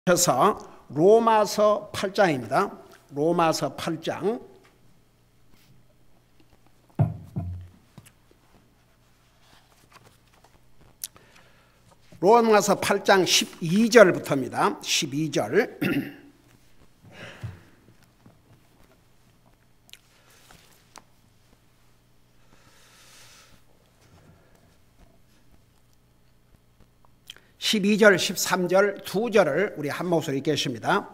그래서 로마서 8장입니다. 로마서 8장. 로마서 8장 12절부터입니다. 12절. (12절) (13절) 두 절을 우리 한 목소리 읽겠습니다.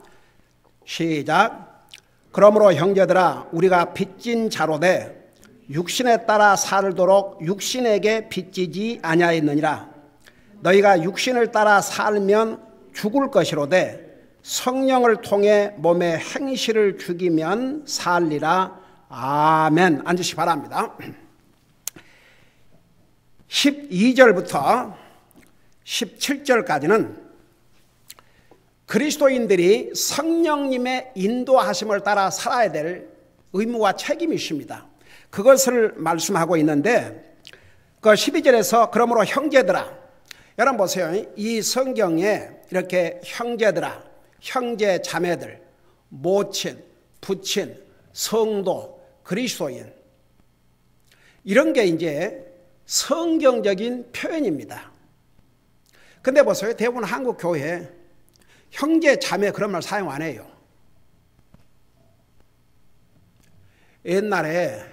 시작. 그러므로 형제들아 우리가 빚진 자로되 육신에 따라 살도록 육신에게 빚지지 아니하였느니라. 너희가 육신을 따라 살면 죽을 것이로되 성령을 통해 몸의 행실을 죽이면 살리라. 아멘. 앉으시기 바랍니다. 12절부터 17절까지는 그리스도인들이 성령님의 인도하심을 따라 살아야 될 의무와 책임이 있습니다. 그것을 말씀하고 있는데 그 12절에서 그러므로 형제들아, 여러분 보세요. 이 성경에 이렇게 형제들아, 형제 자매들, 모친, 부친, 성도, 그리스도인, 이런 게 이제 성경적인 표현입니다. 근데 보세요. 대부분 한국 교회 형제 자매 그런 말 사용 안 해요. 옛날에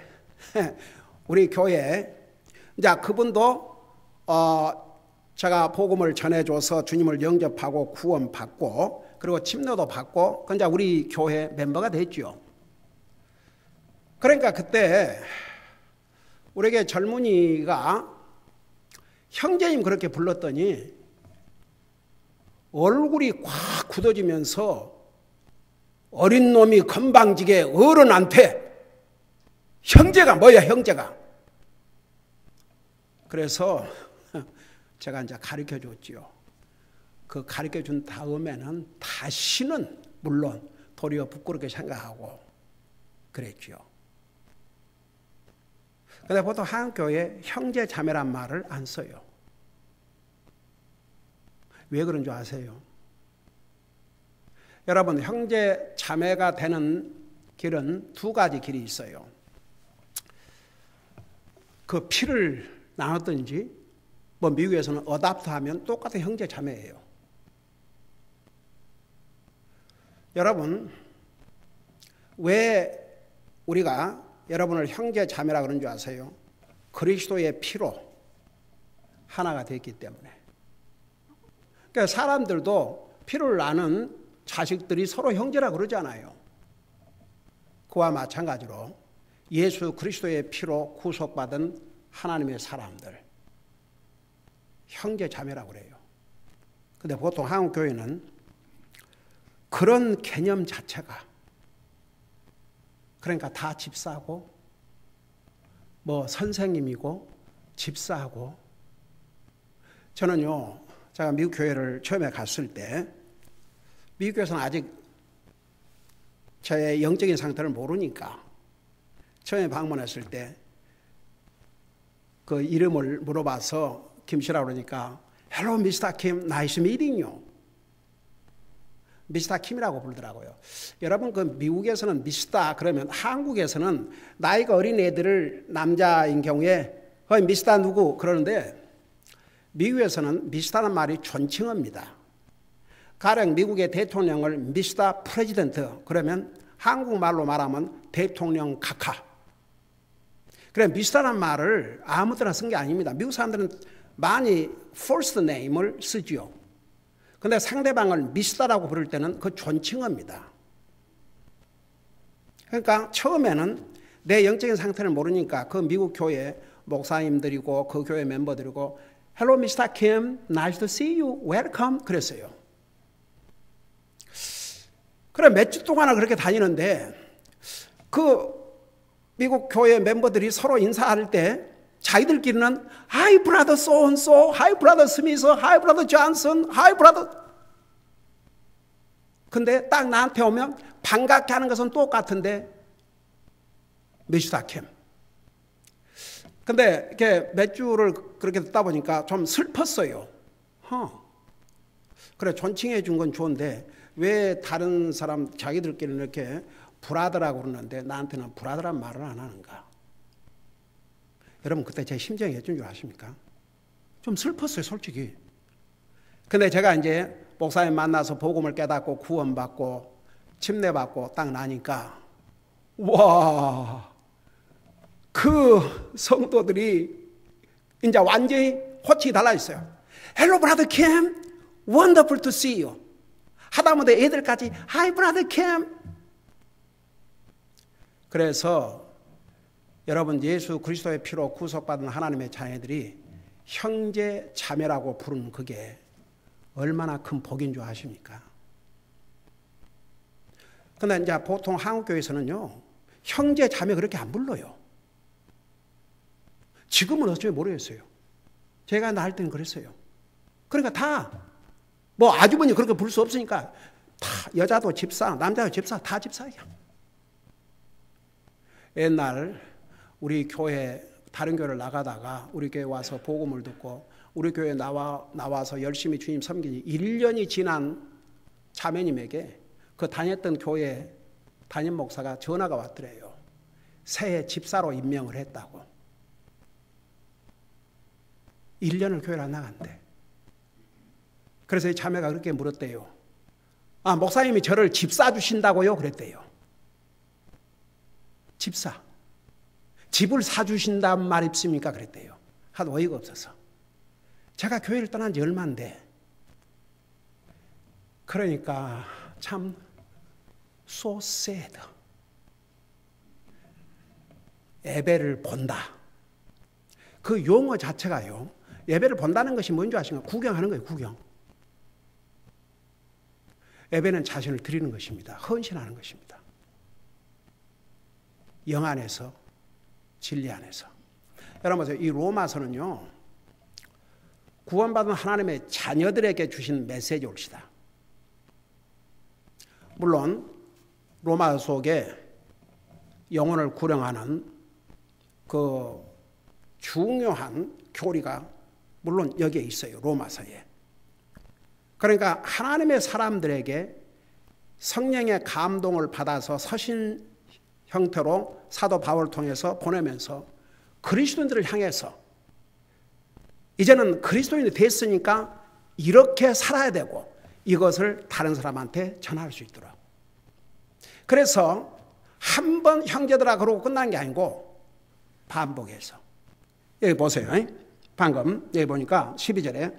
우리 교회 이제 그분도 제가 복음을 전해줘서 주님을 영접하고 구원받고 그리고 침노도 받고 이제 우리 교회 멤버가 됐죠. 그러니까 그때 우리에게 젊은이가 형제님 그렇게 불렀더니 얼굴이 꽉 굳어지면서 어린 놈이 건방지게 어른한테 형제가 뭐야 형제가. 그래서 제가 이제 가르쳐 줬지요. 그 가르쳐 준 다음에는 다시는 물론 도리어 부끄럽게 생각하고 그랬지요. 근데 보통 한국 교회에 형제 자매란 말을 안 써요. 왜 그런 줄 아세요? 여러분, 형제 자매가 되는 길은 두 가지 길이 있어요. 그 피를 나눴든지 뭐 미국에서는 어답트 하면 똑같은 형제 자매예요. 여러분, 왜 우리가 여러분을 형제 자매라 그런 줄 아세요? 그리스도의 피로 하나가 됐기 때문에. 그러니까 사람들도 피를 나는 자식들이 서로 형제라 그러잖아요. 그와 마찬가지로 예수 그리스도의 피로 구속받은 하나님의 사람들, 형제 자매라고 그래요. 근데 보통 한국 교회는 그런 개념 자체가, 그러니까 다 집사고 뭐 선생님이고 집사하고. 저는요, 제가 미국 교회를 처음에 갔을 때 미국 교회에서는 아직 제 영적인 상태를 모르니까 처음에 방문했을 때 그 이름을 물어봐서 김씨라고 그러니까 Hello, Mr. Kim, nice meeting you. 미스터 킴이라고 부르더라고요. 여러분, 그 미국에서는 미스터 그러면 한국에서는 나이가 어린 애들을 남자인 경우에 미스터 누구 그러는데 미국에서는 미스터는 말이 존칭어입니다. 가령 미국의 대통령을 미스터 프레지던트 그러면 한국말로 말하면 대통령 각하. 그래, 미스터란 말을 아무 데나 쓴 게 아닙니다. 미국 사람들은 많이 first name을 쓰지요. 근데 상대방을 미스터라고 부를 때는 그 존칭어입니다. 그러니까 처음에는 내 영적인 상태를 모르니까 그 미국 교회 목사님들이고 그 교회 멤버들이고 Hello, Mr. Kim, nice to see you, welcome 그랬어요. 그래, 몇 주 동안을 그렇게 다니는데 그 미국 교회 멤버들이 서로 인사할 때 자기들끼리는 Hi, brother so and so, Hi, brother Smith, Hi, brother Johnson, Hi, brother. 근데 딱 나한테 오면 반갑게 하는 것은 똑같은데 미스터 킴. 근데 이렇게 몇 주를 그렇게 듣다 보니까 좀 슬펐어요. 그래, 존칭해 준 건 좋은데 왜 다른 사람 자기들끼리 이렇게 브라더라고 그러는데 나한테는 브라더란 말을 안 하는가? 여러분 그때 제 심정이 어쩐 줄 아십니까? 좀 슬펐어요, 솔직히. 근데 제가 이제 목사님 만나서 복음을 깨닫고 구원받고 침례받고 딱 나니까 와, 그 성도들이 이제 완전히 호칭이 달라졌어요. Hello, brother Kim. Wonderful to see you. 하다못해 애들까지 Hi, brother Kim. 그래서 여러분 예수 그리스도의 피로 구속받은 하나님의 자녀들이 형제 자매라고 부르는 그게 얼마나 큰 복인 줄 아십니까? 근데 이제 보통 한국 교회에서는요, 형제 자매 그렇게 안 불러요. 지금은 어쩌면 모르겠어요. 제가 나 할 때는 그랬어요. 그러니까 다, 뭐 아주머니 그렇게 부를 수 없으니까 다 여자도 집사, 남자도 집사, 다 집사야. 옛날 우리 교회, 다른 교회를 나가다가 우리 교회 와서 복음을 듣고 우리 교회에 나와서 열심히 주님 섬기니 1년이 지난 자매님에게 그 다녔던 교회 담임 목사가 전화가 왔더래요. 새해 집사로 임명을 했다고. 1년을 교회를 안 나간대. 그래서 이 자매가 그렇게 물었대요. 아, 목사님이 저를 집사 주신다고요? 그랬대요. 집사. 집을 사주신다는 말 있습니까? 그랬대요. 하도 어이가 없어서. 제가 교회를 떠난 지 얼마인데. 그러니까 참 so sad. 예배를 본다. 그 용어 자체가요. 예배를 본다는 것이 뭔지 아십니까? 구경하는 거예요. 구경. 예배는 자신을 드리는 것입니다. 헌신하는 것입니다. 영 안에서, 진리 안에서. 여러분 보세요. 이 로마서는요, 구원받은 하나님의 자녀들에게 주신 메시지입니다. 물론 로마서 속에 영혼을 구령하는 그 중요한 교리가 물론 여기에 있어요. 로마서에. 그러니까 하나님의 사람들에게 성령의 감동을 받아서 서신 형태로 사도 바울을 통해서 보내면서 그리스도인들을 향해서 이제는 그리스도인이 됐으니까 이렇게 살아야 되고 이것을 다른 사람한테 전할 수 있도록. 그래서 한 번 형제들아 그러고 끝난 게 아니고 반복해서. 여기 보세요. 방금 여기 보니까 12절에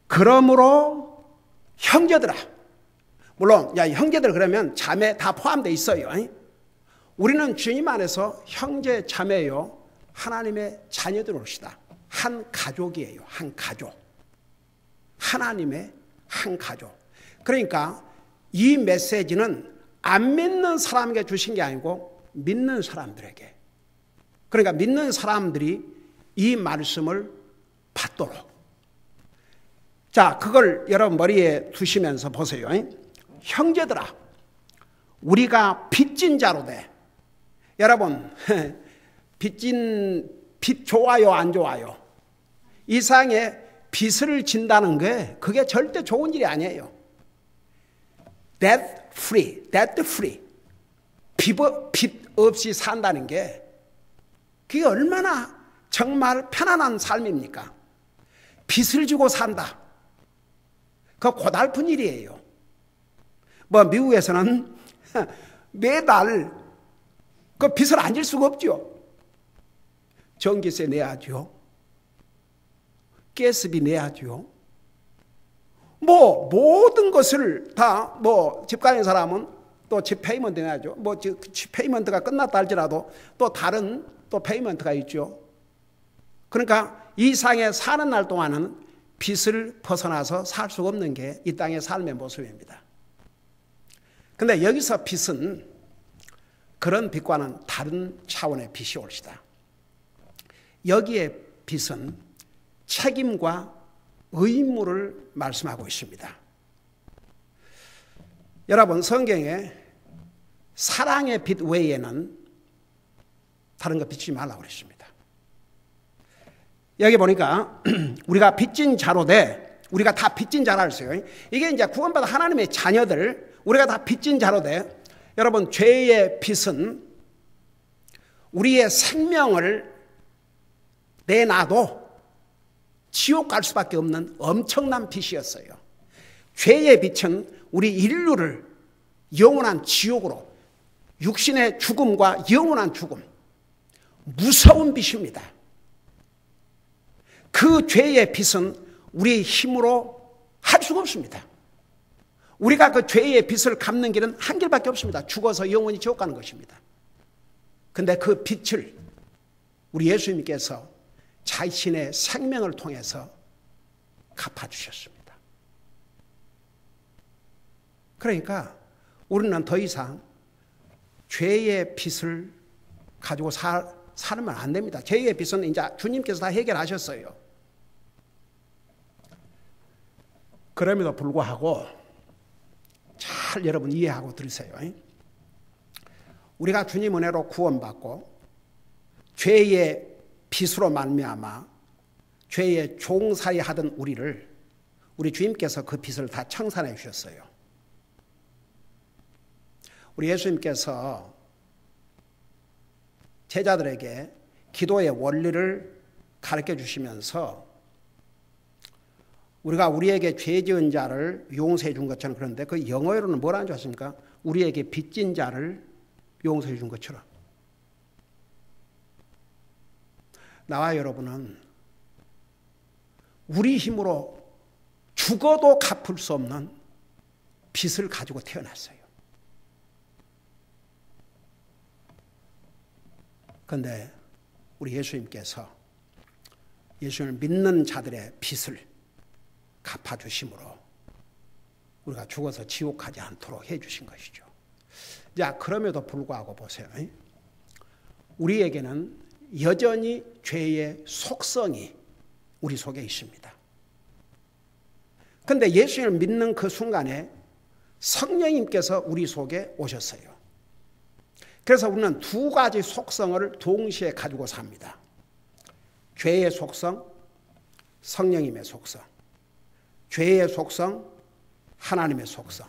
그러므로 형제들아. 물론 야 형제들 그러면 자매 다 포함되어 있어요. 우리는 주님 안에서 형제 자매요. 하나님의 자녀들로시다. 한 가족이에요. 한 가족. 하나님의 한 가족. 그러니까 이 메시지는 안 믿는 사람에게 주신 게 아니고 믿는 사람들에게. 그러니까 믿는 사람들이 이 말씀을 받도록. 자, 그걸 여러분 머리에 두시면서 보세요. 형제들아, 우리가 빚진 자로 돼. 여러분, 빚 좋아요, 안 좋아요? 이 세상에 빚을 진다는 게 그게 절대 좋은 일이 아니에요. debt free. 빚 없이 산다는 게 그게 얼마나 정말 편안한 삶입니까? 빚을 지고 산다. 그거 고달픈 일이에요. 뭐 미국에서는 매달 그 빚을 안 질 수가 없죠. 전기세 내야죠. 가스비 내야죠. 뭐 모든 것을 다 뭐 집 가진 사람은 또 집 페이먼트 내야죠. 뭐 집 페이먼트가 끝났다 할지라도 또 다른 또 페이먼트가 있죠. 그러니까 이 세상에 사는 날 동안은 빚을 벗어나서 살 수가 없는 게 이 땅의 삶의 모습입니다. 근데 여기서 빚은 그런 빚과는 다른 차원의 빚이 올시다. 여기에 빚은 책임과 의무를 말씀하고 있습니다. 여러분 성경에 사랑의 빚 외에는 다른 거 빚지 말라고 그랬습니다. 여기 보니까 우리가 빚진 자로 돼 우리가 다 빚진 자라 했어요. 이게 이제 구원받은 하나님의 자녀들, 우리가 다 빚진 자로 돼. 여러분, 죄의 빚은 우리의 생명을 내놔도 지옥 갈 수밖에 없는 엄청난 빚이었어요. 죄의 빚은 우리 인류를 영원한 지옥으로, 육신의 죽음과 영원한 죽음, 무서운 빚입니다. 그 죄의 빚은 우리의 힘으로 할 수가 없습니다. 우리가 그 죄의 빚을 갚는 길은 한 길밖에 없습니다. 죽어서 영원히 지옥 가는 것입니다. 근데 그 빚을 우리 예수님께서 자신의 생명을 통해서 갚아주셨습니다. 그러니까 우리는 더 이상 죄의 빚을 가지고 살면 안 됩니다. 죄의 빚은 이제 주님께서 다 해결하셨어요. 그럼에도 불구하고 잘 여러분 이해하고 들으세요. 우리가 주님 은혜로 구원받고 죄의 빚으로 말미암아 죄의 종살이 하던 우리를 우리 주님께서 그 빚을 다 청산해 주셨어요. 우리 예수님께서 제자들에게 기도의 원리를 가르쳐 주시면서 우리가 우리에게 죄 지은 자를 용서해 준 것처럼, 그런데 그 영어로는 뭐라는 줄 아십니까? 우리에게 빚진 자를 용서해 준 것처럼. 나와 여러분은 우리 힘으로 죽어도 갚을 수 없는 빚을 가지고 태어났어요. 그런데 우리 예수님께서 예수님을 믿는 자들의 빚을 갚아주심으로 우리가 죽어서 지옥 가지 않도록 해주신 것이죠. 자, 그럼에도 불구하고 보세요. 우리에게는 여전히 죄의 속성이 우리 속에 있습니다. 그런데 예수님을 믿는 그 순간에 성령님께서 우리 속에 오셨어요. 그래서 우리는 두 가지 속성을 동시에 가지고 삽니다. 죄의 속성, 성령님의 속성. 죄의 속성, 하나님의 속성.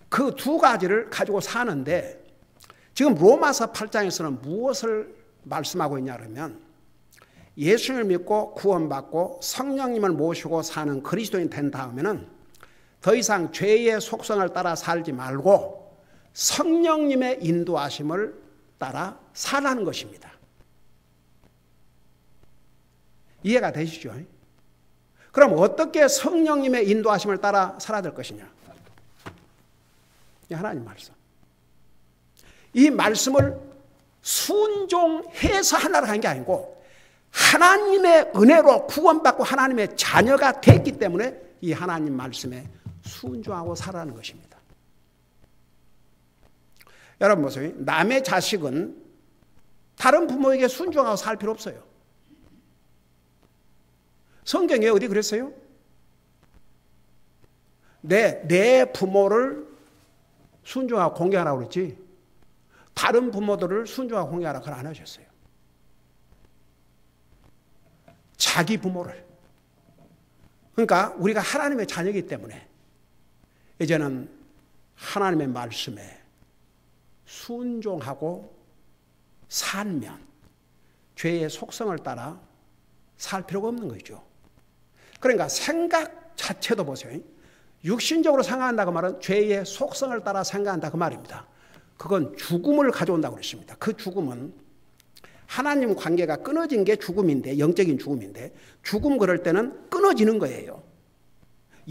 그 두 가지를 가지고 사는데 지금 로마서 8장에서는 무엇을 말씀하고 있냐 그러면 예수를 믿고 구원받고 성령님을 모시고 사는 그리스도인 된 다음에는 더 이상 죄의 속성을 따라 살지 말고 성령님의 인도하심을 따라 살라는 것입니다. 이해가 되시죠? 그럼 어떻게 성령님의 인도하심을 따라 살아야 될 것이냐? 이 하나님 말씀. 이 말씀을 순종해서 하나를 하는 게 아니고 하나님의 은혜로 구원받고 하나님의 자녀가 됐기 때문에 이 하나님 말씀에 순종하고 살아가는 것입니다. 여러분 보세요. 남의 자식은 다른 부모에게 순종하고 살 필요 없어요. 성경에 어디 그랬어요? 내 부모를 순종하고 공경하라고 그랬지 다른 부모들을 순종하고 공경하라고 안 하셨어요. 자기 부모를. 그러니까 우리가 하나님의 자녀이기 때문에 이제는 하나님의 말씀에 순종하고 살면 죄의 속성을 따라 살 필요가 없는 거죠. 그러니까 생각 자체도 보세요. 육신적으로 생각한다고 말은 죄의 속성을 따라 생각한다 그 말입니다. 그건 죽음을 가져온다고 그랬습니다. 그 죽음은 하나님 관계가 끊어진 게 죽음인데, 영적인 죽음인데, 죽음 그럴 때는 끊어지는 거예요.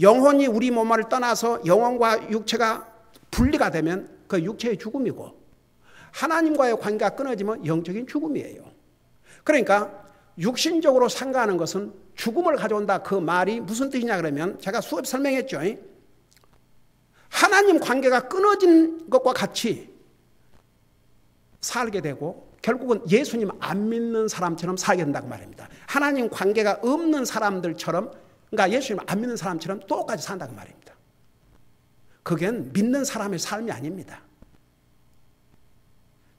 영혼이 우리 몸을 떠나서 영혼과 육체가 분리가 되면 그 육체의 죽음이고, 하나님과의 관계가 끊어지면 영적인 죽음이에요. 그러니까 육신적으로 생각하는 것은 죽음을 가져온다. 그 말이 무슨 뜻이냐 그러면 제가 수업 설명했죠. 하나님 관계가 끊어진 것과 같이 살게 되고 결국은 예수님 안 믿는 사람처럼 살게 된다고 말입니다. 하나님 관계가 없는 사람들처럼, 그러니까 예수님 안 믿는 사람처럼 똑같이 산다고 말입니다. 그건 믿는 사람의 삶이 아닙니다.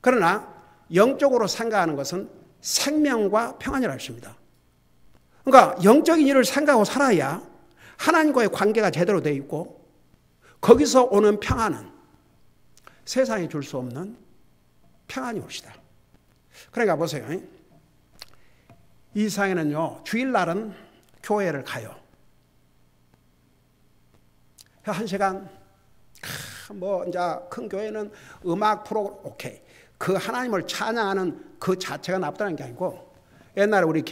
그러나 영적으로 생각하는 것은 생명과 평안이라고 했습니다. 그러니까 영적인 일을 생각하고 살아야 하나님과의 관계가 제대로 되어 있고 거기서 오는 평안은 세상이 줄 수 없는 평안이 옵시다. 그러니까 보세요. 이 세상에는요, 주일날은 교회를 가요. 한 시간, 이제 큰 교회는 음악 프로, 오케이. 그 하나님을 찬양하는 그 자체가 나쁘다는 게 아니고, 옛날에 우리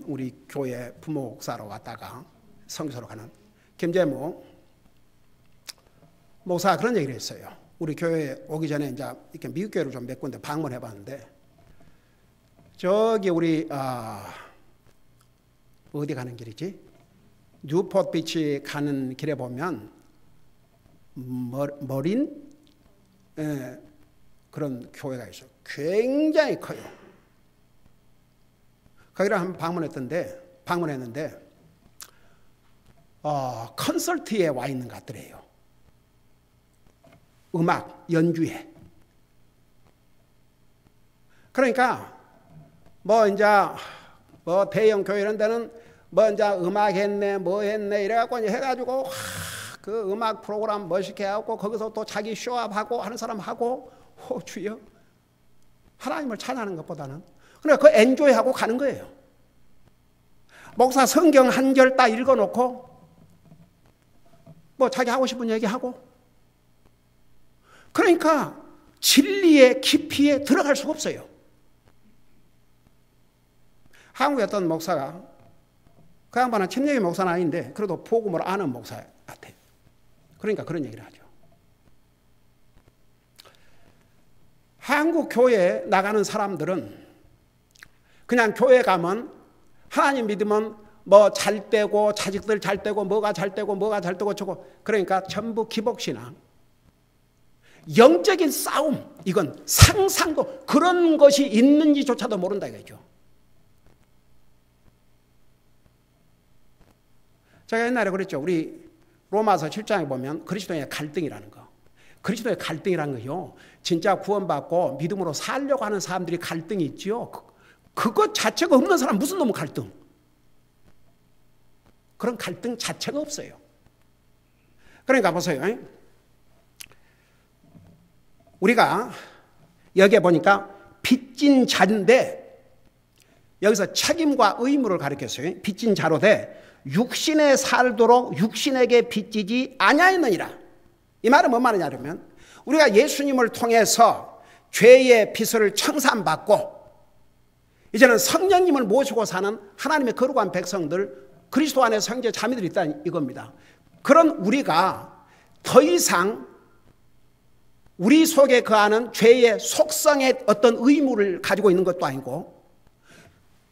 우리 교회 부목사로 왔다가 성교사로 가는 김재모 목사가 그런 얘기를 했어요. 우리 교회 오기 전에 이제 이렇게 미국 교회를 좀 몇 군데 방문해 봤는데, 저기 우리, 어디 가는 길이지? 뉴포트 비치 가는 길에 보면, 머린? 예, 그런 교회가 있어요. 굉장히 커요. 거기를 한번 방문했는데, 콘서트에 와 있는 것 같더래요. 음악 연주회. 그러니까 이제 대형 교회 이런 데는 이제 음악 했네 뭐 했네 이래갖고 이제 해가지고 그 음악 프로그램 멋있게 하고 거기서 또 자기 쇼업하고 하는 사람 하고 주여 하나님을 찬양하는 것보다는 그러니까 그 엔조이하고 가는 거예요. 목사 성경 한 절 딱 읽어놓고 자기 하고 싶은 얘기하고 그러니까 진리의 깊이에 들어갈 수가 없어요. 한국의 어떤 목사가 그 양반은 침례교 목사는 아닌데 그래도 복음을 아는 목사 같아요. 그러니까 그런 얘기를 하죠. 한국 교회에 나가는 사람들은 그냥 교회 가면 하나님 믿으면 잘 되고 자식들 잘 되고 뭐가 잘 되고 저거 그러니까 전부 기복신앙. 영적인 싸움 이건 상상도 그런 것이 있는지조차도 모른다 이거죠. 제가 옛날에 그랬죠. 우리 로마서 7장에 보면 그리스도의 갈등이라는 거. 그리스도의 갈등이라는 거요. 진짜 구원받고 믿음으로 살려고 하는 사람들이 갈등이 있지요. 그것 자체가 없는 사람 무슨 놈의 갈등? 그런 갈등 자체가 없어요. 그러니까 보세요. 우리가 여기에 보니까 빚진 자인데 여기서 책임과 의무를 가리켰어요. 빚진 자로 돼 육신에 살도록 육신에게 빚지지 아니하였느니라. 이 말은 뭔 말이냐면 우리가 예수님을 통해서 죄의 빚을 청산받고 이제는 성령님을 모시고 사는 하나님의 거룩한 백성들 그리스도 안에 형제 자매들이 있다는 이겁니다. 그런 우리가 더 이상 우리 속에 거하는 죄의 속성의 어떤 의무를 가지고 있는 것도 아니고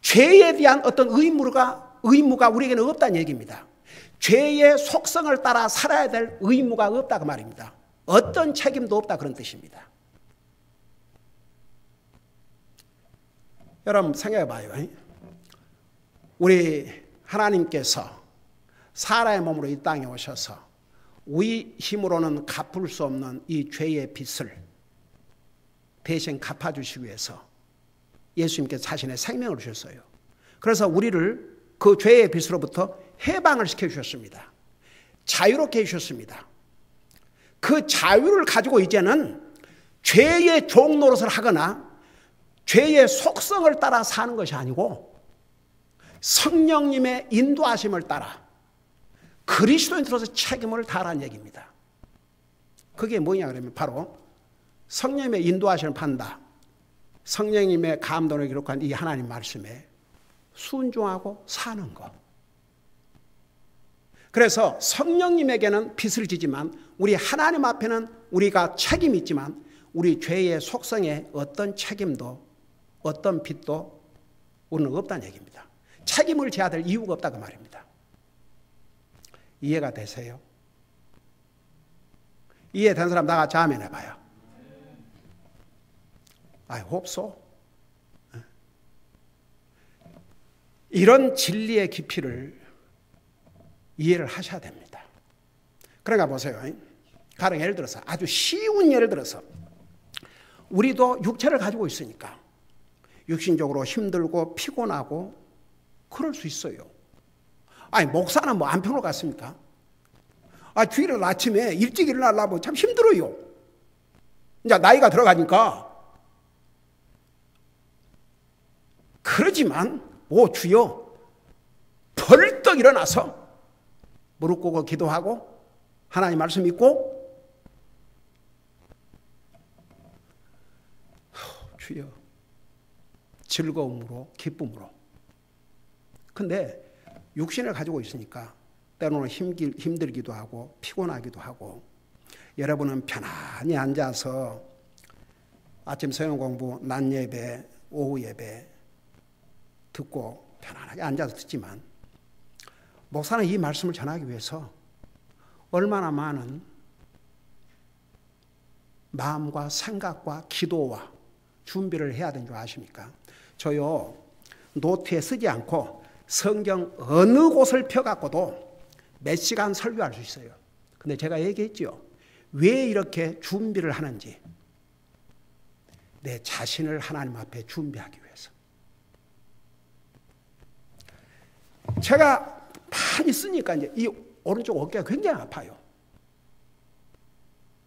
죄에 대한 어떤 의무가 우리에게는 없다는 얘기입니다. 죄의 속성을 따라 살아야 될 의무가 없다 그 말입니다. 어떤 책임도 없다 그런 뜻입니다. 여러분 생각해 봐요. 우리 하나님께서 사람의 몸으로 이 땅에 오셔서 우리 힘으로는 갚을 수 없는 이 죄의 빚을 대신 갚아주시기 위해서 예수님께서 자신의 생명을 주셨어요. 그래서 우리를 그 죄의 빚으로부터 해방을 시켜주셨습니다. 자유롭게 해주셨습니다. 그 자유를 가지고 이제는 죄의 종 노릇을 하거나 죄의 속성을 따라 사는 것이 아니고 성령님의 인도하심을 따라 그리스도인으로서 책임을 다하라는 얘기입니다. 그게 뭐냐 그러면 바로 성령님의 인도하심을 판다. 성령님의 감동을 기록한 이 하나님 말씀에 순종하고 사는 것. 그래서 성령님에게는 빚을 지지만 우리 하나님 앞에는 우리가 책임이 있지만 우리 죄의 속성에 어떤 책임도 어떤 빚도 우리는 없다는 얘기입니다. 책임을 져야 될 이유가 없다 그 말입니다. 이해가 되세요? 이해된 사람 다 같이 아멘 해봐요. I hope so. 이런 진리의 깊이를 이해를 하셔야 됩니다. 그러니까 보세요. 가령 예를 들어서 아주 쉬운 예를 들어서 우리도 육체를 가지고 있으니까 육신적으로 힘들고 피곤하고 그럴 수 있어요. 아니 목사는 뭐 안 피곤할 것 같습니까? 주일날 아침에 일찍 일어나려면 참 힘들어요. 이제 나이가 들어가니까. 그러지만 주여 벌떡 일어나서 무릎 꿇고 기도하고 하나님 말씀 읽고 주여 즐거움으로 기쁨으로. 근데 육신을 가지고 있으니까 때로는 힘들기도 하고 피곤하기도 하고 여러분은 편안히 앉아서 아침 성경 공부, 낮 예배, 오후 예배 듣고 편안하게 앉아서 듣지만 목사는 이 말씀을 전하기 위해서 얼마나 많은 마음과 생각과 기도와 준비를 해야 되는 줄 아십니까? 저요 노트에 쓰지 않고 성경 어느 곳을 펴갖고도 몇 시간 설교할 수 있어요. 근데 제가 얘기했죠. 왜 이렇게 준비를 하는지. 내 자신을 하나님 앞에 준비하기 위해서. 제가 많이 쓰니까 이제 이 오른쪽 어깨가 굉장히 아파요.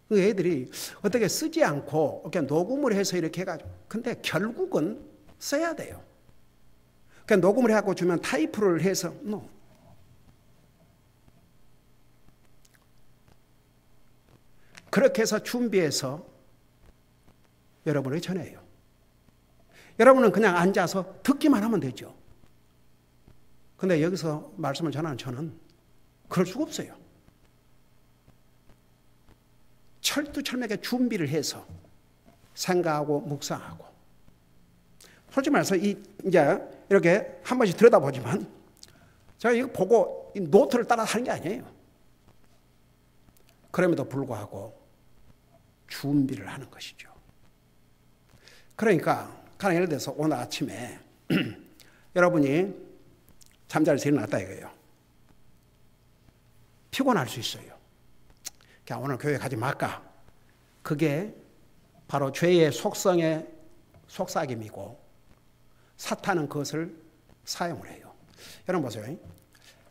그 애들이 어떻게 쓰지 않고 이렇게 녹음을 해서 이렇게 해가지고. 근데 결국은 써야 돼요. 그러니까 녹음을 해갖고 주면 타이프를 해서 그렇게 해서 준비해서 여러분에게 전해요. 여러분은 그냥 앉아서 듣기만 하면 되죠. 근데 여기서 말씀을 전하는 저는 그럴 수가 없어요. 철두철미하게 준비를 해서 생각하고 묵상하고. 솔직히 말해서 이제 이렇게 한 번씩 들여다보지만 제가 이거 보고 이 노트를 따라 하는 게 아니에요. 그럼에도 불구하고 준비를 하는 것이죠. 그러니까 가령 예를 들어서 오늘 아침에 여러분이 잠자리에서 일어났다 이거예요. 피곤할 수 있어요. 그냥 오늘 교회 가지 말까? 그게 바로 죄의 속성의 속삭임이고 사탄은 그것을 사용을 해요. 여러분 보세요.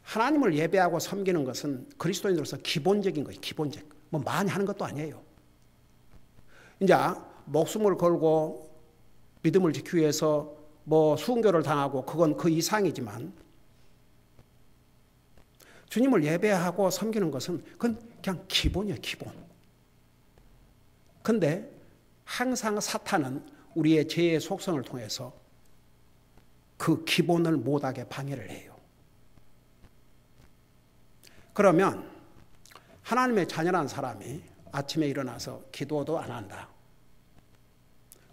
하나님을 예배하고 섬기는 것은 그리스도인으로서 기본적인 것이 기본적. 뭐 많이 하는 것도 아니에요. 이제 목숨을 걸고 믿음을 지키기 위해서 뭐 순교를 당하고 그건 그 이상이지만 주님을 예배하고 섬기는 것은 그건 그냥 기본이에요, 기본. 근데 항상 사탄은 우리의 죄의 속성을 통해서 그 기본을 못하게 방해를 해요. 그러면 하나님의 자녀란 사람이 아침에 일어나서 기도도 안 한다.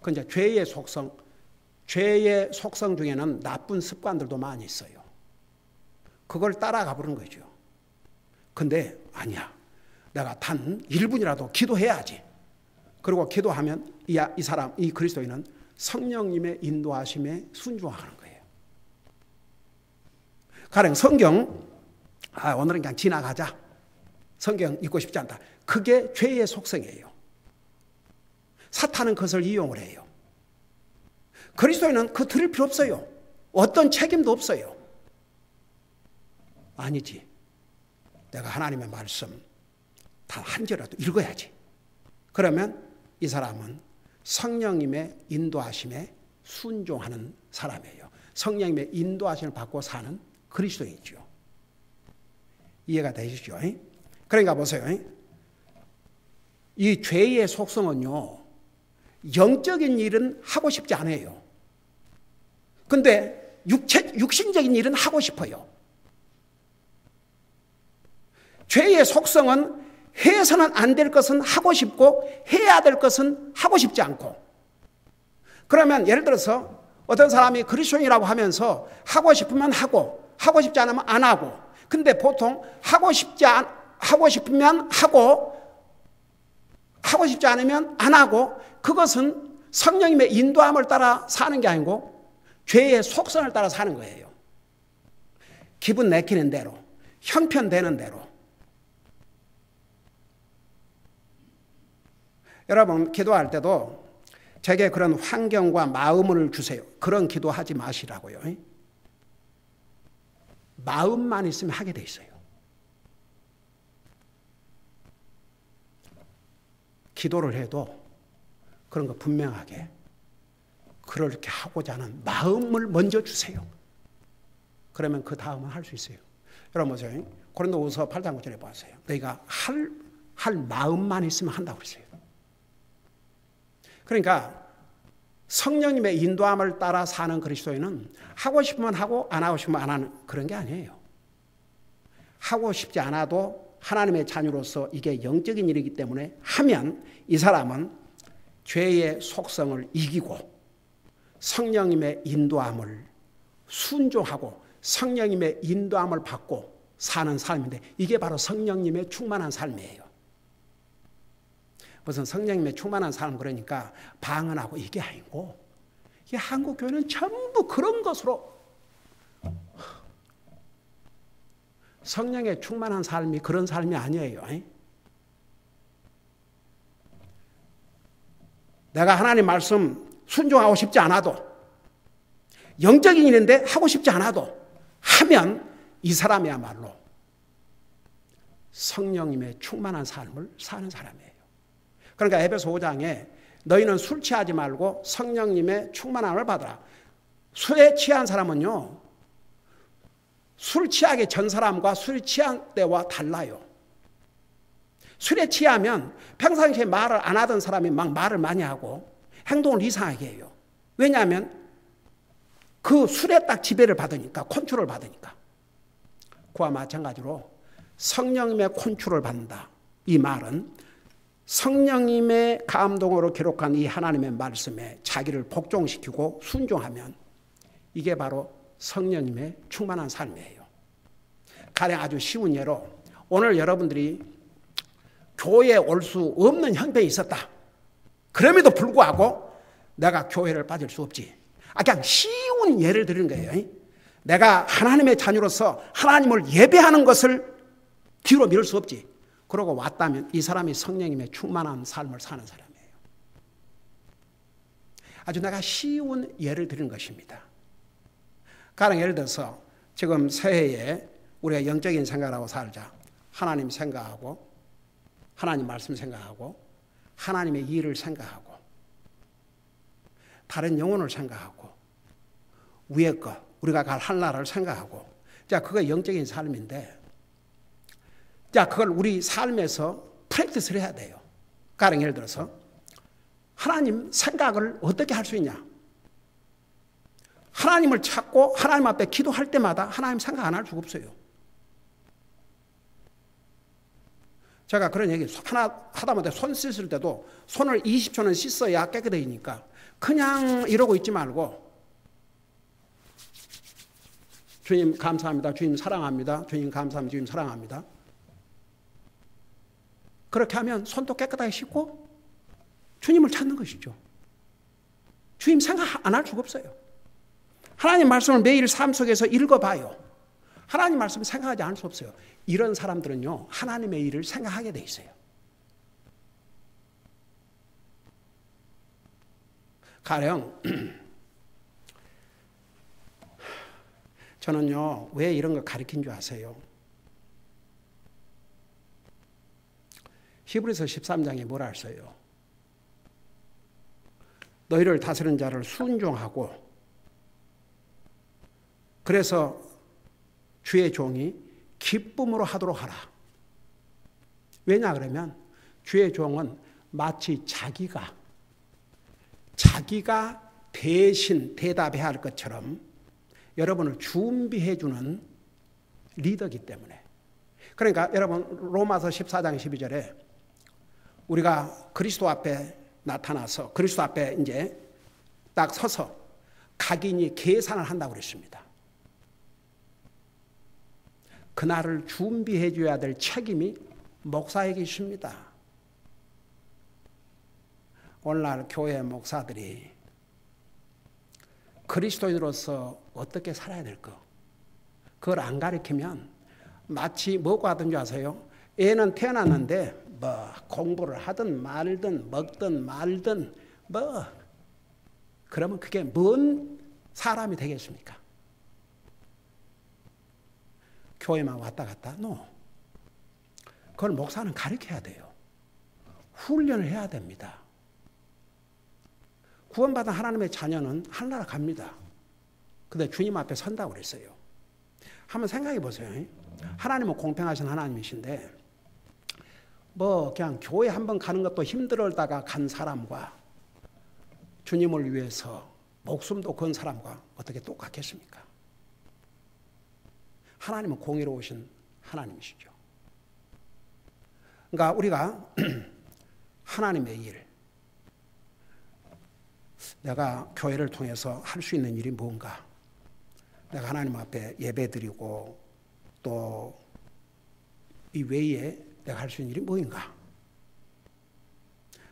그 이제 죄의 속성 중에는 나쁜 습관들도 많이 있어요. 그걸 따라가 보는 거죠. 근데 아니야. 내가 단 1분이라도 기도해야지. 그리고 기도하면 이 사람, 이 그리스도인은 성령님의 인도하심에 순종하는 거예요. 가령 성경, 오늘은 그냥 지나가자. 성경 읽고 싶지 않다. 그게 죄의 속성이에요. 사탄은 그것을 이용을 해요. 그리스도인은 그거 들을 필요 없어요. 어떤 책임도 없어요. 아니지. 내가 하나님의 말씀 단 한 절이라도 읽어야지. 그러면 이 사람은 성령님의 인도하심에 순종하는 사람이에요. 성령님의 인도하심을 받고 사는 그리스도인이죠. 이해가 되시죠? 그러니까 보세요. 이 죄의 속성은요, 영적인 일은 하고 싶지 않아요. 근데 육신적인 일은 하고 싶어요. 죄의 속성은 해서는 안 될 것은 하고 싶고 해야 될 것은 하고 싶지 않고. 그러면 예를 들어서 어떤 사람이 그리스도인이라고 하면서 하고 싶으면 하고 하고 싶지 않으면 안 하고. 근데 보통 하고 싶으면 하고 하고 싶지 않으면 안 하고, 그것은 성령님의 인도함을 따라 사는 게 아니고 죄의 속성을 따라 사는 거예요. 기분 내키는 대로, 형편되는 대로. 여러분 기도할 때도 제게 그런 환경과 마음을 주세요. 그런 기도하지 마시라고요. 마음만 있으면 하게 돼 있어요. 기도를 해도 그런 거 분명하게 그렇게 하고자 하는 마음을 먼저 주세요. 그러면 그 다음은 할 수 있어요. 여러분 보세요. 고린도후서 8장 9절에 보세요. 너희가 할 마음만 있으면 한다고 그랬어요. 그러니까 성령님의 인도함을 따라 사는 그리스도인은 하고 싶으면 하고 안 하고 싶으면 안 하는 그런 게 아니에요. 하고 싶지 않아도 하나님의 자녀로서 이게 영적인 일이기 때문에 하면 이 사람은 죄의 속성을 이기고 성령님의 인도함을 순종하고 성령님의 인도함을 받고 사는 삶인데 이게 바로 성령님의 충만한 삶이에요. 무슨 성령님의 충만한 삶 그러니까 방언하고 이게 아니고 이게 한국 교회는 전부 그런 것으로 성령의 충만한 삶이 그런 삶이 아니에요. 내가 하나님 말씀 순종하고 싶지 않아도 영적인 일인데 하고 싶지 않아도 하면 이 사람이야말로 성령님의 충만한 삶을 사는 사람이에요. 그러니까 에베소 5장에 너희는 술 취하지 말고 성령님의 충만함을 받아라. 술에 취한 사람은요. 술 취하기 전 사람과 술 취한 때와 달라요. 술에 취하면 평상시에 말을 안 하던 사람이 막 말을 많이 하고 행동을 이상하게 해요. 왜냐하면 그 술에 딱 지배를 받으니까 컨트롤을 받으니까. 그와 마찬가지로 성령님의 컨트롤을 받는다. 이 말은 성령님의 감동으로 기록한 이 하나님의 말씀에 자기를 복종시키고 순종하면 이게 바로 성령님의 충만한 삶이에요. 가령 아주 쉬운 예로 오늘 여러분들이 교회에 올 수 없는 형편이 있었다. 그럼에도 불구하고 내가 교회를 빠질 수 없지. 그냥 쉬운 예를 드리는 거예요. 내가 하나님의 자녀로서 하나님을 예배하는 것을 뒤로 미룰 수 없지. 그러고 왔다면 이 사람이 성령님의 충만한 삶을 사는 사람이에요. 아주 내가 쉬운 예를 드리는 것입니다. 가령 예를 들어서 지금 새해에 우리가 영적인 생각을 하고 살자. 하나님 생각하고 하나님 말씀 생각하고 하나님의 일을 생각하고 다른 영혼을 생각하고 위에 것 우리가 갈 한나라를 생각하고 자 그거 영적인 삶인데 자 그걸 우리 삶에서 프랙티스를 해야 돼요. 가령 예를 들어서 하나님 생각을 어떻게 할 수 있냐. 하나님을 찾고 하나님 앞에 기도할 때마다 하나님 생각 안 할 수가 없어요. 제가 그런 얘기 하나 하다못해 손 씻을 때도 손을 20초는 씻어야 깨끗해지니까 그냥 이러고 있지 말고 주님 감사합니다. 주님 사랑합니다. 주님 감사합니다. 주님 사랑합니다. 그렇게 하면 손도 깨끗하게 씻고 주님을 찾는 것이죠. 주님 생각 안 할 수가 없어요. 하나님 말씀을 매일 삶 속에서 읽어봐요. 하나님 말씀을 생각하지 않을 수 없어요. 이런 사람들은요. 하나님의 일을 생각하게 돼 있어요. 가령 저는요. 왜 이런 걸 가르친 줄 아세요? 히브리서 13장에 뭐라 했어요? 너희를 다스리는 자를 순종하고 그래서 주의 종이 기쁨으로 하도록 하라. 왜냐 그러면 주의 종은 마치 자기가 대신 대답해야 할 것처럼 여러분을 준비해 주는 리더이기 때문에. 그러니까 여러분 로마서 14장 12절에 우리가 그리스도 앞에 나타나서 그리스도 앞에 이제 딱 서서 각인이 계산을 한다고 그랬습니다. 그날을 준비해 줘야 될 책임이 목사에게 있습니다. 오늘날 교회 목사들이 그리스도인으로서 어떻게 살아야 될까? 그걸 안 가르치면 마치 뭐고 하든지 아세요? 애는 태어났는데 뭐 공부를 하든 말든 먹든 말든 뭐 그러면 그게 뭔 사람이 되겠습니까? 교회만 왔다 갔다? No. 그걸 목사는 가르쳐야 돼요. 훈련을 해야 됩니다. 구원받은 하나님의 자녀는 하늘나라 갑니다. 근데 주님 앞에 선다고 그랬어요. 한번 생각해 보세요. 하나님은 공평하신 하나님이신데 뭐 그냥 교회 한번 가는 것도 힘들다가 간 사람과 주님을 위해서 목숨도 건 사람과 어떻게 똑같겠습니까? 하나님은 공의로우신 하나님이시죠. 그러니까 우리가 하나님의 일, 내가 교회를 통해서 할 수 있는 일이 뭔가, 내가 하나님 앞에 예배드리고 또 이 외에 내가 할 수 있는 일이 뭐인가?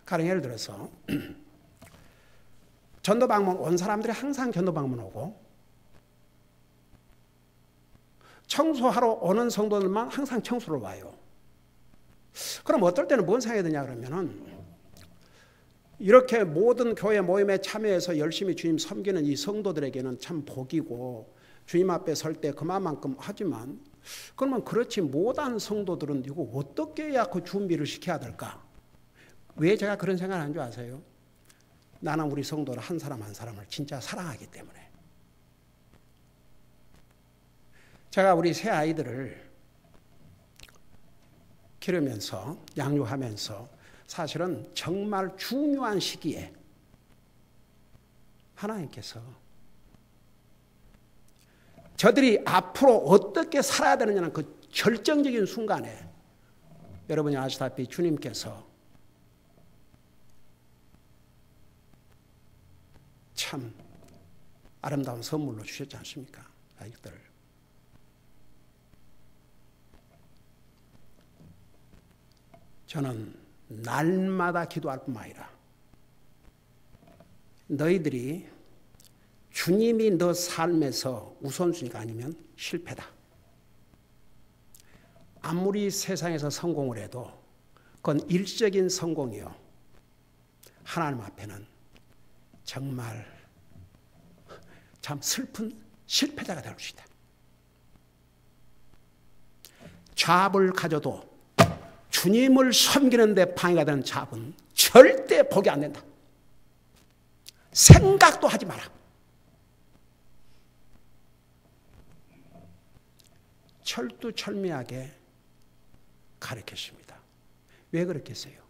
가령 예를 들어서 전도 방문 온 사람들이 항상 전도 방문 오고 청소하러 오는 성도들만 항상 청소를 와요. 그럼 어떨 때는 뭔 생각이 드냐 그러면은 이렇게 모든 교회 모임에 참여해서 열심히 주님 섬기는 이 성도들에게는 참 복이고 주님 앞에 설 때 그만큼 하지만 그러면 그렇지 못한 성도들은 이거 어떻게 해야 그 준비를 시켜야 될까? 왜 제가 그런 생각을 하는 줄 아세요? 나는 우리 성도를 한 사람 한 사람을 진짜 사랑하기 때문에. 제가 우리 새 아이들을 기르면서 양육하면서 사실은 정말 중요한 시기에 하나님께서 저들이 앞으로 어떻게 살아야 되느냐는 그 결정적인 순간에 여러분이 아시다시피 주님께서 참 아름다운 선물로 주셨지 않습니까? 아이들을. 저는 날마다 기도할 뿐만 아니라 너희들이 주님이 너 삶에서 우선순위가 아니면 실패다. 아무리 세상에서 성공을 해도 그건 일적인 성공이요. 하나님 앞에는 정말 참 슬픈 실패자가 될 것이다. 잡을 가져도 주님을 섬기는 데 방해가 되는 잡은 절대 복이 안 된다. 생각도 하지 마라. 철두철미하게 가르쳤습니다. 왜 그렇겠어요?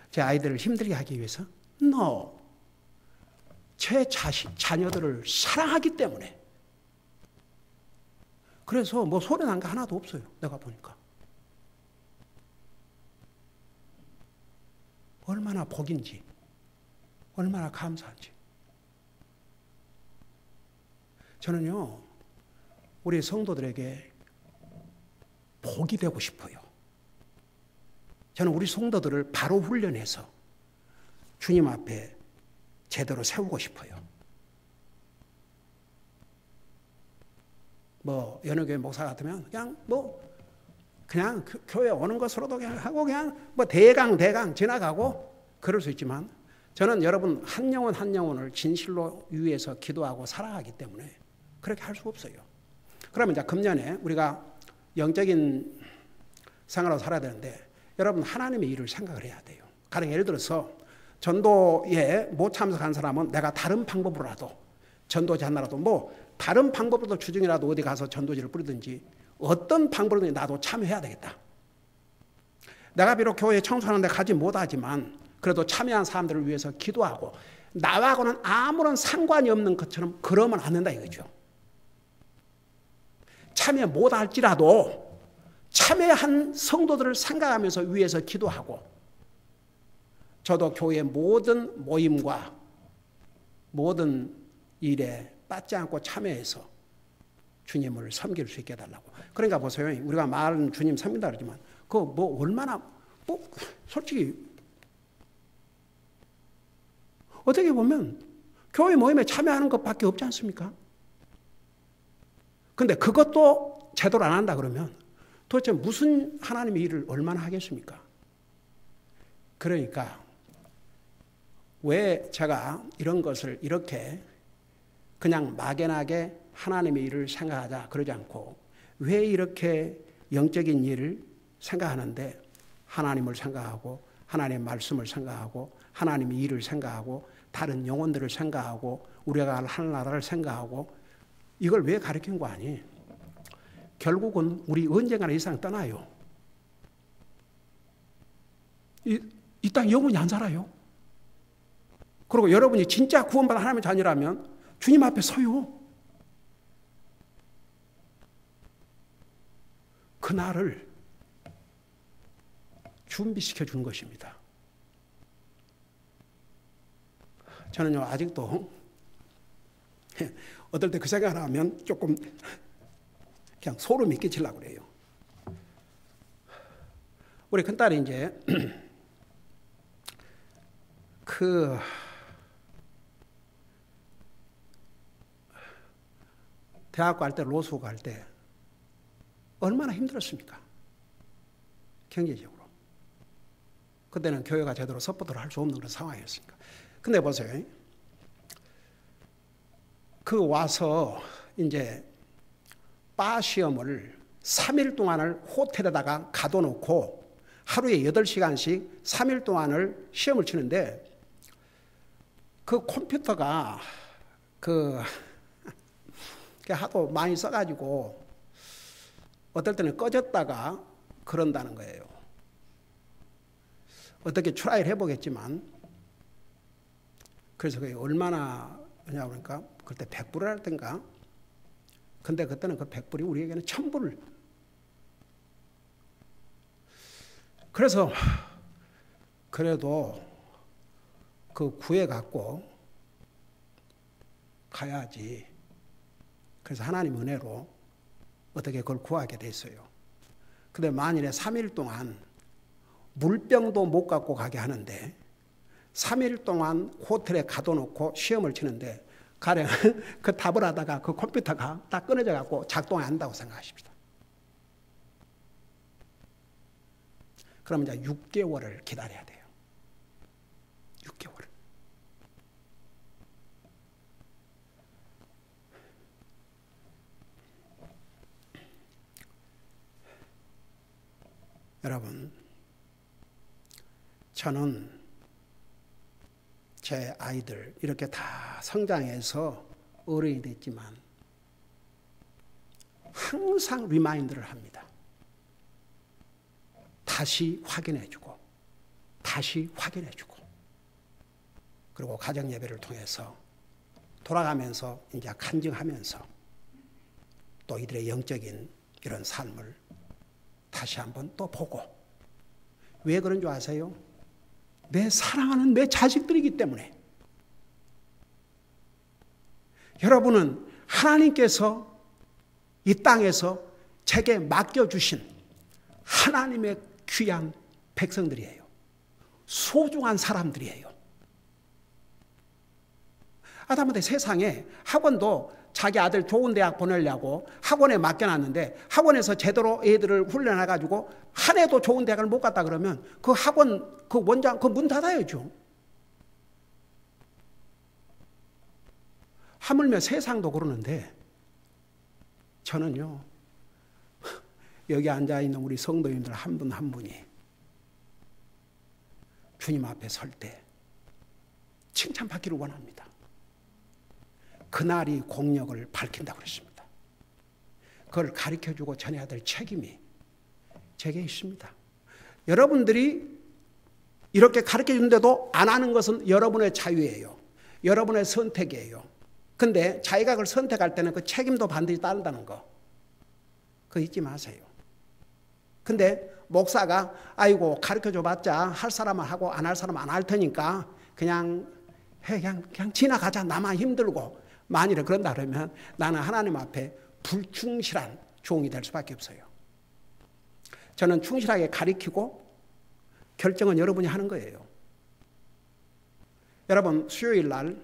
제 아이들을 힘들게 하기 위해서? No. 제 자녀들을 사랑하기 때문에. 그래서 뭐 소리 난 거 하나도 없어요. 내가 보니까. 얼마나 복인지, 얼마나 감사한지. 저는요, 우리 성도들에게 복이 되고 싶어요. 저는 우리 성도들을 바로 훈련해서 주님 앞에 제대로 세우고 싶어요. 뭐 여느 교회 목사 같으면 그냥 교회 오는 것으로도 그냥 하고 그냥 뭐 대강 지나가고 그럴 수 있지만 저는 여러분 한 영혼 한 영혼을 진실로 위해서 기도하고 사랑하기 때문에 그렇게 할 수가 없어요. 그러면 이제 금년에 우리가 영적인 생활로 살아야 되는데 여러분 하나님의 일을 생각을 해야 돼요. 가령 예를 들어서 전도에 못 참석한 사람은 내가 다른 방법으로라도 전도지 하나라도 뭐 다른 방법으로도 주중이라도 어디 가서 전도지를 뿌리든지 어떤 방법으로든 나도 참여해야 되겠다. 내가 비록 교회 청소하는 데 가지 못하지만 그래도 참여한 사람들을 위해서 기도하고 나하고는 아무런 상관이 없는 것처럼 그러면 안 된다 이거죠. 참여 못할지라도 참여한 성도들을 생각하면서 위해서 기도하고 저도 교회 모든 모임과 모든 일에 빠지 않고 참여해서 주님을 섬길 수 있게 해달라고. 그러니까 보세요. 우리가 말은 주님 섬긴다 그러지만 그거 뭐 얼마나 솔직히 어떻게 보면 교회 모임에 참여하는 것밖에 없지 않습니까? 근데 그것도 제대로 안 한다 그러면 도대체 무슨 하나님의 일을 얼마나 하겠습니까? 그러니까 왜 제가 이런 것을 이렇게 그냥 막연하게 하나님의 일을 생각하자 그러지 않고 왜 이렇게 영적인 일을 생각하는데 하나님을 생각하고 하나님의 말씀을 생각하고 하나님의 일을 생각하고 다른 영혼들을 생각하고 우리가 할 하늘나라를 생각하고 이걸 왜 가르친 거 아니? 결국은 우리 언젠가는 이 세상 떠나요. 이 땅 영원히 안 살아요. 그리고 여러분이 진짜 구원받은 하나님의 자녀라면 주님 앞에 서요. 그날을 준비시켜 주는 것입니다. 저는요, 아직도 어떨 때 그 생각을 하면 조금 그냥 소름이 끼치려고 그래요. 우리 큰딸이 이제 대학 갈 때, 로수 갈 때 얼마나 힘들었습니까? 경제적으로. 그때는 교회가 제대로 서포트를 할 수 없는 그런 상황이었으니까. 근데 보세요. 그 와서 이제 바 시험을 3일 동안을 호텔에다가 가둬놓고 하루에 8시간씩 3일 동안을 시험을 치는데 그 컴퓨터가 하도 많이 써가지고 어떨 때는 꺼졌다가 그런다는 거예요. 어떻게 트라이를 해보겠지만 그래서 그게 얼마나 하냐 그러니까 그때 100불을 할 땐가 근데 그때는 그 100불이 우리에게는 1000불. 그래서 그래도 그 구해갖고 가야지. 그래서 하나님 은혜로 어떻게 그걸 구하게 됐어요. 근데 만일에 3일 동안 물병도 못 갖고 가게 하는데 3일 동안 호텔에 가둬놓고 시험을 치는데 가령 그 답을 하다가 그 컴퓨터가 딱 끊어져 갖고 작동이 안 한다고 생각하십시다. 그럼 이제 6개월을 기다려야 돼요. 6개월. 여러분, 저는 제 아이들 이렇게 다 성장해서 어른이 됐지만 항상 리마인드를 합니다. 다시 확인해주고 다시 확인해주고 그리고 가정 예배를 통해서 돌아가면서 이제 간증하면서 또 이들의 영적인 이런 삶을 다시 한번 또 보고 왜 그런 줄 아세요? 내 사랑하는 내 자식들이기 때문에. 여러분은 하나님께서 이 땅에서 제게 맡겨주신 하나님의 귀한 백성들이에요. 소중한 사람들이에요. 하다못해 세상에 학원도 자기 아들 좋은 대학 보내려고 학원에 맡겨놨는데 학원에서 제대로 애들을 훈련해가지고 한 해도 좋은 대학을 못 갔다 그러면 그 학원 그 원장 그 문 닫아야죠. 하물며 세상도 그러는데 저는요 여기 앉아있는 우리 성도님들 한 분 한 분이 주님 앞에 설 때 칭찬받기를 원합니다. 그날이 공력을 밝힌다고 그랬습니다. 그걸 가르쳐주고 전해야 될 책임이 제게 있습니다. 여러분들이 이렇게 가르쳐주는데도 안 하는 것은 여러분의 자유예요. 여러분의 선택이에요. 근데 자기가 그걸 선택할 때는 그 책임도 반드시 따른다는 거. 그거 잊지 마세요. 근데 목사가 아이고 가르쳐줘봤자 할 사람은 하고 안 할 사람은 안 할 테니까 그냥 지나가자. 나만 힘들고. 만일에 그런다 그러면 나는 하나님 앞에 불충실한 종이 될 수밖에 없어요. 저는 충실하게 가르치고 결정은 여러분이 하는 거예요. 여러분 수요일 날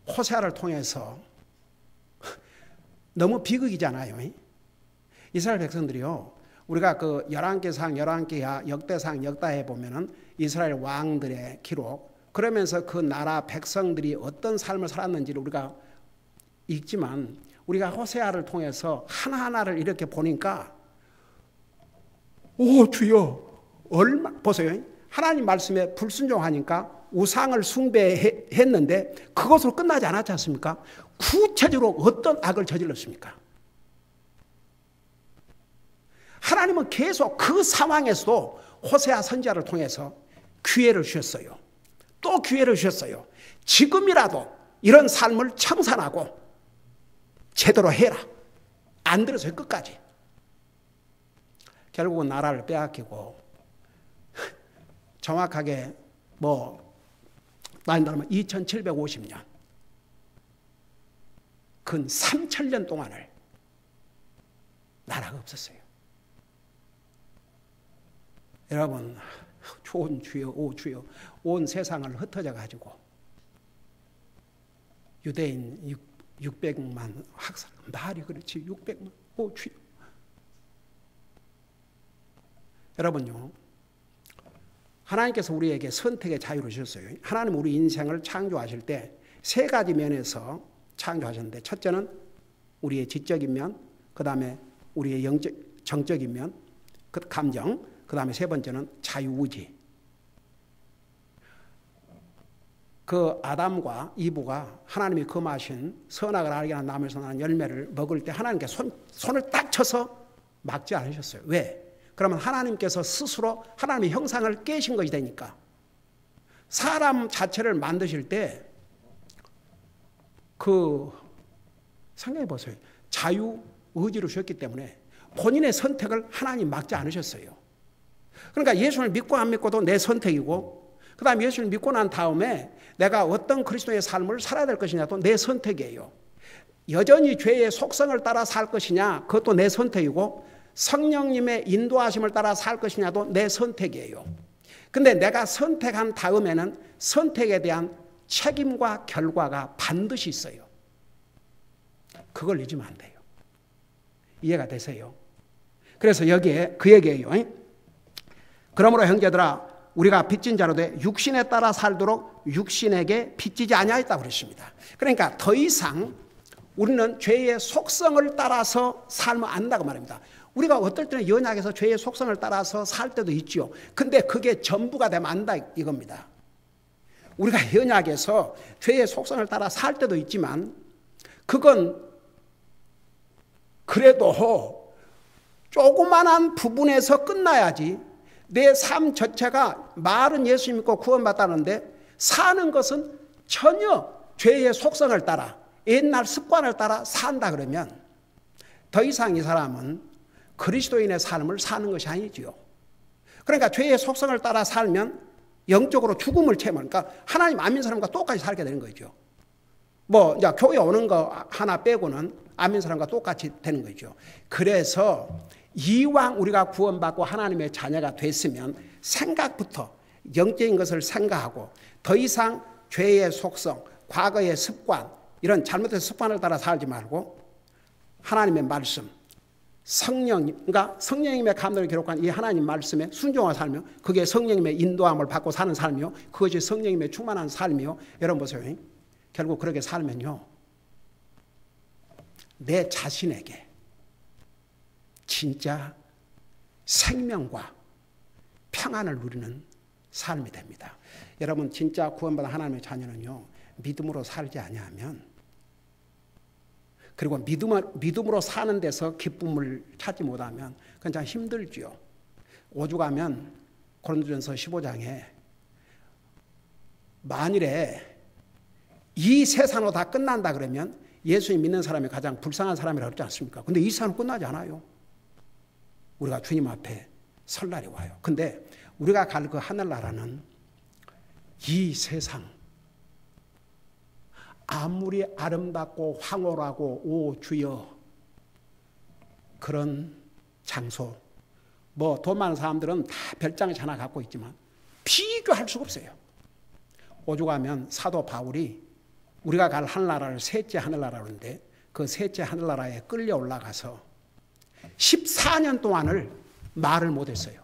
호세아를 통해서 너무 비극이잖아요. 이스라엘 백성들이요. 우리가 그 11개상, 11개 역대상, 역다해 보면은 이스라엘 왕들의 기록 그러면서 그 나라 백성들이 어떤 삶을 살았는지를 우리가 읽지만 우리가 호세아를 통해서 하나하나를 이렇게 보니까 오 주여 얼마 보세요. 하나님 말씀에 불순종하니까 우상을 숭배했는데 그것으로 끝나지 않았지 않습니까? 구체적으로 어떤 악을 저질렀습니까? 하나님은 계속 그 상황에서도 호세아 선지자를 통해서 기회를 주셨어요. 또 기회를 주셨어요. 지금이라도 이런 삶을 청산하고 제대로 해라. 안 들어서요 끝까지. 결국은 나라를 빼앗기고 정확하게 말하면 2750년 근 3000년 동안을 나라가 없었어요. 여러분 좋은 주여 오 주여 온 세상을 흩어져 가지고 유대인 600만 학살 말이 그렇지 600만 오 주여. 여러분요 하나님께서 우리에게 선택의 자유를 주셨어요. 하나님 우리 인생을 창조하실 때 세 가지 면에서 창조하셨는데 첫째는 우리의 지적인 면, 그 다음에 우리의 정적인 면, 감정, 그 다음에 세 번째는 자유의지. 그 아담과 이브가 하나님이 금하신 선악을 알게 하는 나무에서 나는 열매를 먹을 때 하나님께 손을 딱 쳐서 막지 않으셨어요. 왜? 그러면 하나님께서 스스로 하나님의 형상을 깨신 것이 되니까. 사람 자체를 만드실 때 생각해 보세요. 자유의지를 주셨기 때문에 본인의 선택을 하나님 막지 않으셨어요. 그러니까 예수를 믿고 안 믿고도 내 선택이고 그 다음에 예수를 믿고 난 다음에 내가 어떤 그리스도의 삶을 살아야 될 것이냐도 내 선택이에요. 여전히 죄의 속성을 따라 살 것이냐 그것도 내 선택이고 성령님의 인도하심을 따라 살 것이냐도 내 선택이에요. 근데 내가 선택한 다음에는 선택에 대한 책임과 결과가 반드시 있어요. 그걸 잊으면 안 돼요. 이해가 되세요? 그래서 여기에 그 얘기예요. 그러므로 형제들아 우리가 빚진 자로 돼 육신에 따라 살도록 육신에게 빚지지 아니하였다고 그랬습니다. 그러니까 더 이상 우리는 죄의 속성을 따라서 살면 안 된다고 말입니다. 우리가 어떨 때는 연약해서 죄의 속성을 따라서 살 때도 있죠. 근데 그게 전부가 되면 안 된다 이겁니다. 우리가 연약해서 죄의 속성을 따라 살 때도 있지만 그건 그래도 조그만한 부분에서 끝나야지 내 삶 자체가 말은 예수 믿고 구원받았는데 사는 것은 전혀 죄의 속성을 따라 옛날 습관을 따라 산다 그러면 더 이상 이 사람은 그리스도인의 삶을 사는 것이 아니지요. 그러니까 죄의 속성을 따라 살면 영적으로 죽음을 체험하니까 하나님 안 믿는 사람과 똑같이 살게 되는 거죠. 이제 교회 오는 거 하나 빼고는 안 믿는 사람과 똑같이 되는 거죠. 그래서 이왕 우리가 구원받고 하나님의 자녀가 됐으면 생각부터 영적인 것을 생각하고 더 이상 죄의 속성, 과거의 습관, 이런 잘못된 습관을 따라 살지 말고 하나님의 말씀, 그러니까 성령님의 감동을 기록한 이 하나님 말씀에 순종하며 살며 그게 성령님의 인도함을 받고 사는 삶이요. 그것이 성령님의 충만한 삶이요. 여러분 보세요. 결국 그렇게 살면요. 내 자신에게 진짜 생명과 평안을 누리는 삶이 됩니다. 여러분 진짜 구원받은 하나님의 자녀는요. 믿음으로 살지 아니하면 그리고 믿음으로 사는 데서 기쁨을 찾지 못하면 그건 참 힘들죠. 오죽하면 고린도전서 15장에 만일에 이 세상으로 다 끝난다 그러면 예수님 믿는 사람이 가장 불쌍한 사람이라고 그러지 않습니까? 근데 이 세상은 끝나지 않아요. 우리가 주님 앞에 설 날이 와요. 근데 우리가 갈 그 하늘나라는 이 세상 아무리 아름답고 황홀하고 오 주여 그런 장소 돈 많은 사람들은 다 별장을 하나 갖고 있지만 비교할 수가 없어요. 오죽하면 사도 바울이 우리가 갈 하늘나라를 셋째 하늘나라로 하는데 그 셋째 하늘나라에 끌려 올라가서 14년 동안을 말을 못했어요.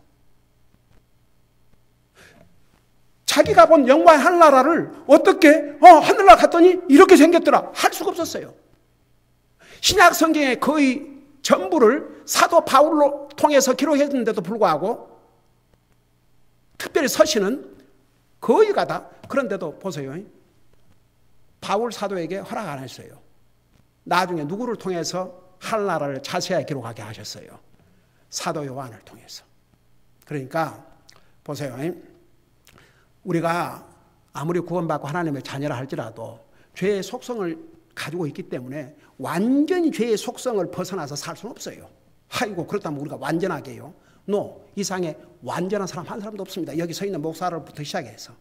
자기가 본 영광의 하늘나라를 어떻게 하늘나라 갔더니 이렇게 생겼더라 할 수가 없었어요. 신약 성경의 거의 전부를 사도 바울로 통해서 기록했는데도 불구하고 특별히 서신은 거의가 다 그런데도 보세요. 바울 사도에게 허락 안 했어요. 나중에 누구를 통해서 하늘나라를 자세하게 기록하게 하셨어요. 사도 요한을 통해서. 그러니까 보세요. 우리가 아무리 구원받고 하나님의 자녀라 할지라도 죄의 속성을 가지고 있기 때문에 완전히 죄의 속성을 벗어나서 살 수는 없어요. 아이고 그렇다면 우리가 완전하게요. 이 세상에 완전한 사람 한 사람도 없습니다. 여기 서 있는 목사로부터 시작해서.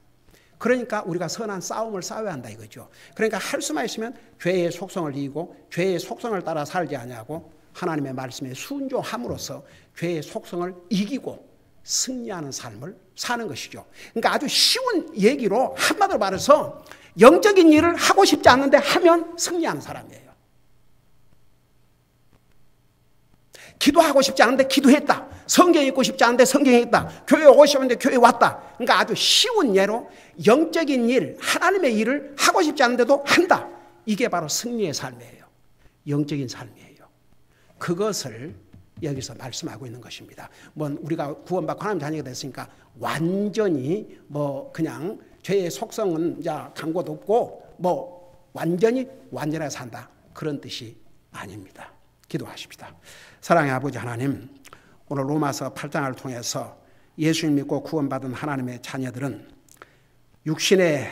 그러니까 우리가 선한 싸움을 싸워야 한다 이거죠. 그러니까 할 수만 있으면 죄의 속성을 이기고 죄의 속성을 따라 살지 아니하고 하나님의 말씀에 순종함으로써 죄의 속성을 이기고 승리하는 삶을 사는 것이죠. 그러니까 아주 쉬운 얘기로 한마디로 말해서 영적인 일을 하고 싶지 않는데 하면 승리하는 사람이에요. 기도하고 싶지 않은데 기도했다. 성경 읽고 싶지 않은데 성경 읽다. 교회 오고 싶은데 교회 왔다. 그러니까 아주 쉬운 예로 영적인 일, 하나님의 일을 하고 싶지 않은데도 한다. 이게 바로 승리의 삶이에요. 영적인 삶이에요. 그것을 여기서 말씀하고 있는 것입니다. 우리가 구원받고 하나님 자녀가 됐으니까 완전히 그냥 죄의 속성은 간 곳 없고 완전히 완전하게 산다. 그런 뜻이 아닙니다. 기도하십시다. 사랑의 아버지 하나님, 오늘 로마서 8장을 통해서 예수님 믿고 구원받은 하나님의 자녀들은 육신의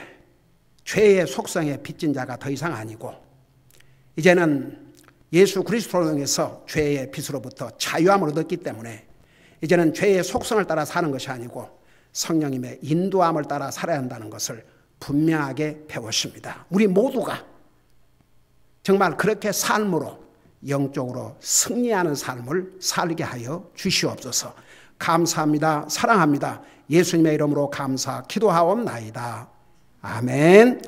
죄의 속성에 빚진 자가 더 이상 아니고 이제는 예수 그리스도로 통해서 죄의 빚으로부터 자유함을 얻었기 때문에 이제는 죄의 속성을 따라 사는 것이 아니고 성령님의 인도함을 따라 살아야 한다는 것을 분명하게 배웠습니다. 우리 모두가 정말 그렇게 삶으로 영적으로 승리하는 삶을 살게 하여 주시옵소서. 감사합니다. 사랑합니다. 예수님의 이름으로 감사 기도하옵나이다. 아멘.